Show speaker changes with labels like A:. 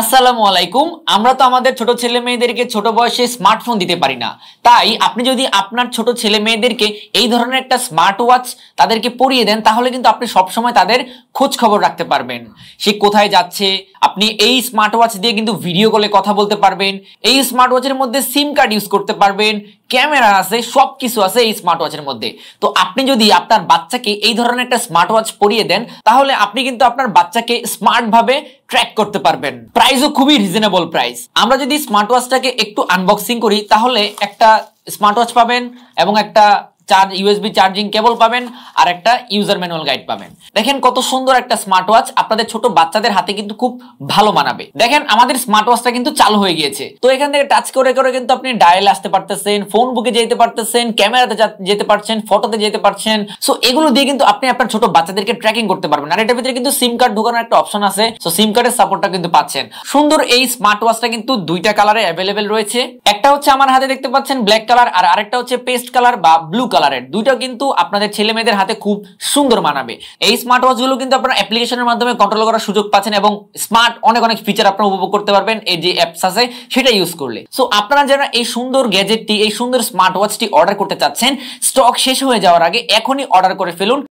A: আসসালামু আলাইকুম। আমরা তো আমাদের ছোট ছেলে মেয়েদেরকে ছোট বয়সে স্মার্টফোন দিতে পারি না। তাই আপনি যদি আপনার ছোট ছেলে মেয়েদেরকে এই ধরনের একটা স্মার্ট ওয়াচ তাদেরকে পরিয়ে দেন, তাহলে কিন্তু আপনি সবসময় তাদের খোঁজ খবর রাখতে পারবেন। সে কোথায় যাচ্ছে, আপনি এই স্মার্ট ওয়াচ দিয়ে কিন্তু ভিডিও কলে কথা বলতে পারবেন। এই স্মার্ট ওয়াচের মধ্যে সিম কার্ড ইউজ করতে পারবেন, ক্যামেরা আছে, সবকিছু আছে এই স্মার্ট ওয়াচের মধ্যে। তো আপনি যদি আপনার বাচ্চাকে এই ধরনের একটা স্মার্ট ওয়াচ পরিয়ে দেন, তাহলে আপনি কিন্তু আপনার বাচ্চাকে স্মার্ট ভাবে ট্র্যাক করতে পারবেন। প্রাইসও খুবই রিজনেবল প্রাইস। আমরা যদি স্মার্ট ওয়াচটাকে একটু আনবক্সিং করি, তাহলে একটা স্মার্ট ওয়াচ পাবেন এবং একটা ইউএসবি চার্জিং কেবল পাবেন আর একটা ইউজার ম্যানুয়াল গাইড পাবেন। দেখেন কত সুন্দর একটা স্মার্ট ওয়াচ, আপনাদের ছোট বাচ্চাদের হাতে কিন্তু খুব ভালো মানাবে। দেখেন আমাদের স্মার্ট ওয়াচটা কিন্তু চালু হয়ে গিয়েছে। তো এখান থেকে টাচ করে করে কিন্তু আপনি ডায়ালে আসতে পারতেছেন, ফোন বুকে যেতে পারতেছেন, ক্যামেরাতে যেতে পারছেন, ফটোতে যেতে পারছেন। সো এগুলো দিয়ে কিন্তু আপনি আপনার ছোট বাচ্চাদেরকে ট্র্যাকিং করতে পারবেন। আর এটার ভিতরে কিন্তু সিম কার্ড ঢোকানোর একটা অপশন আছে। সো সিম কার্ডের সাপোর্টটা কিন্তু পাচ্ছেন। সুন্দর এই স্মার্ট ওয়াচটা কিন্তু দুইটা কালারে অ্যাভেলেবেল রয়েছে। একটা হচ্ছে আমার হাতে দেখতে পাচ্ছেন ব্ল্যাক কালার, আর আরেকটা হচ্ছে পেস্ট কালার বা ব্লু কালারের। দুইটা কিন্তু আপনাদের ছেলে মেয়েদের হাতে খুব সুন্দর মানাবে। এই স্মার্ট ওয়াচ গুলো কিন্তু আপনারা অ্যাপ্লিকেশনের মাধ্যমে কন্ট্রোল করার সুযোগ পাচ্ছেন এবং স্মার্ট অনেক অনেক ফিচার আপনারা উপভোগ করতে পারবেন এই যে অ্যাপস আছে সেটা ইউজ করলে। সো আপনারা যারা এই সুন্দর গ্যাজেটটি, এই সুন্দর স্মার্ট ওয়াচটি অর্ডার করতে চাচ্ছেন, স্টক শেষ হয়ে যাওয়ার আগে এখনই অর্ডার করে ফেলুন।